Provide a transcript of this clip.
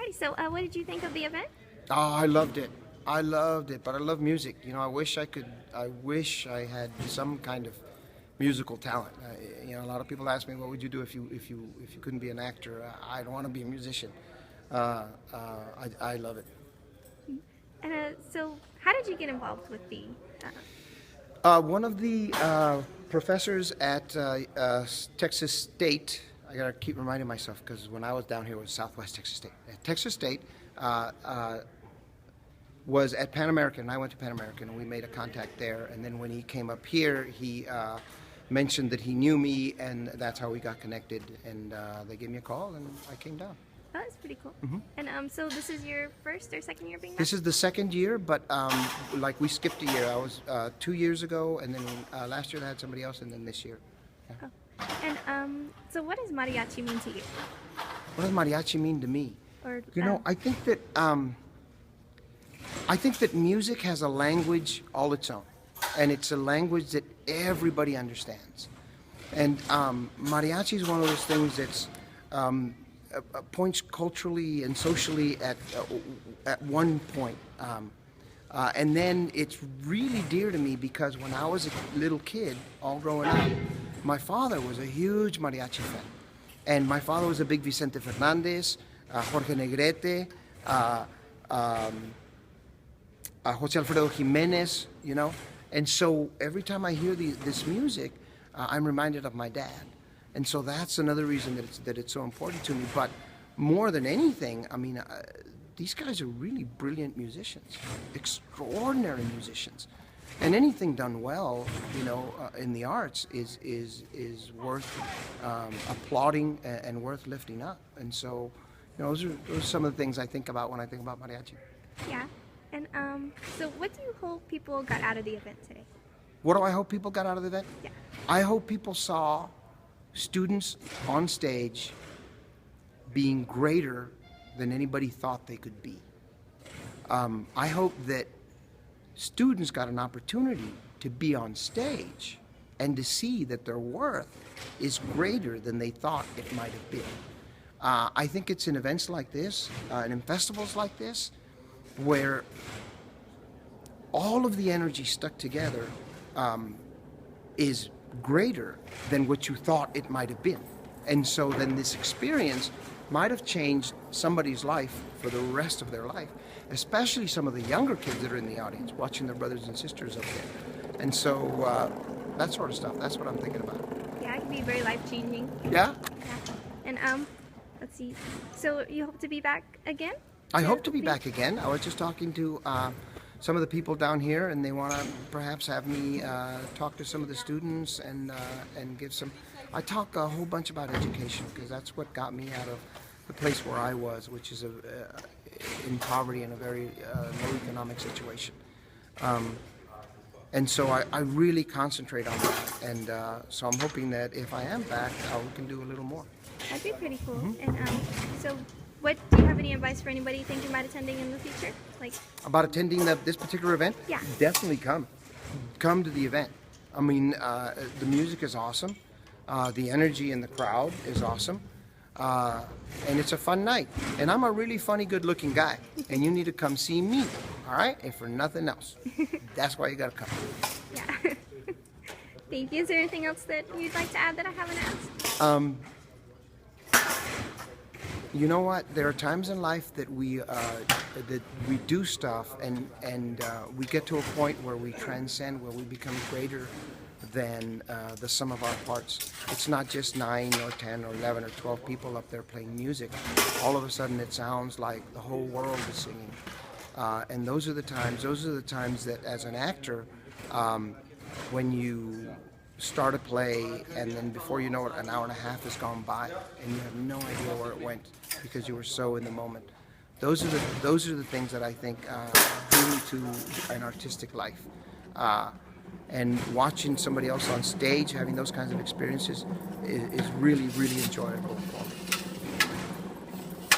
Alrighty, so what did you think of the event? Oh, I loved it. I loved it, but I love music. I wish I wish I had some kind of musical talent. A lot of people ask me, what would you do if you couldn't be an actor? I don't want to be a musician. I love it. And so how did you get involved with the? One of the professors at Texas State, I gotta keep reminding myself because when I was down here it was Southwest Texas State. At Texas State was at Pan American. I went to Pan American and we made a contact there. And then when he came up here, he mentioned that he knew me, and that's how we got connected. And they gave me a call, and I came down. Oh, that's pretty cool. Mm-hmm. And so this is your first or second year being back? This is the second year, but like we skipped a year. I was 2 years ago, and then last year I had somebody else, and then this year. Yeah. Oh. And so what does mariachi mean to you? What does mariachi mean to me? Or I think that music has a language all its own, and it's a language that everybody understands. And mariachi is one of those things that's points culturally and socially at one point. And then it's really dear to me because when I was a little kid, all growing up, my father was a huge mariachi fan. And my father was a big Vicente Fernandez, Jorge Negrete, Jose Alfredo Jimenez, And so every time I hear this music, I'm reminded of my dad. And so that's another reason that it's so important to me. But more than anything, these guys are really brilliant musicians, extraordinary musicians. And anything done well, in the arts is worth applauding and worth lifting up. And so, those are some of the things I think about when I think about mariachi. Yeah. And so what do you hope people got out of the event today? What do I hope people got out of the event? Yeah. I hope people saw students on stage being greater than anybody thought they could be. I hope that students got an opportunity to be on stage and to see that their worth is greater than they thought it might have been. I think it's in events like this, and in festivals like this, where all of the energy stuck together is greater than what you thought it might have been. And so then this experience might have changed somebody's life for the rest of their life, especially some of the younger kids that are in the audience watching their brothers and sisters up there. And so that sort of stuff, that's what I'm thinking about. Yeah, it can be very life-changing. Yeah? Yeah. And let's see, so you hope to be back again? I hope to be back again. I was just talking to some of the people down here, and they want to perhaps have me talk to some of the students and give some. I talk a whole bunch about education because that's what got me out of the place where I was, which is in poverty in a very low economic situation. And so I really concentrate on that, and so I'm hoping that if I am back, we can do a little more. That'd be pretty cool. Mm-hmm. And so do you have any advice for anybody thinking about attending in the future? About attending this particular event? Yeah. Definitely come. Come to the event. The music is awesome. The energy in the crowd is awesome. And it's a fun night. And I'm a really funny, good-looking guy. And you need to come see me, all right? And for nothing else. That's why you got to come. Yeah. Thank you. Is there anything else that you'd like to add that I haven't asked? You know what? There are times in life that we do stuff and we get to a point where we transcend, where we become greater than the sum of our parts. It's not just 9 or 10 or 11 or 12 people up there playing music. All of a sudden it sounds like the whole world is singing. And those are the times that as an actor, when you start a play and then before you know it, an hour and a half has gone by and you have no idea where it went because you were so in the moment. Those are the things that I think bring to an artistic life. And watching somebody else on stage having those kinds of experiences is really, really enjoyable.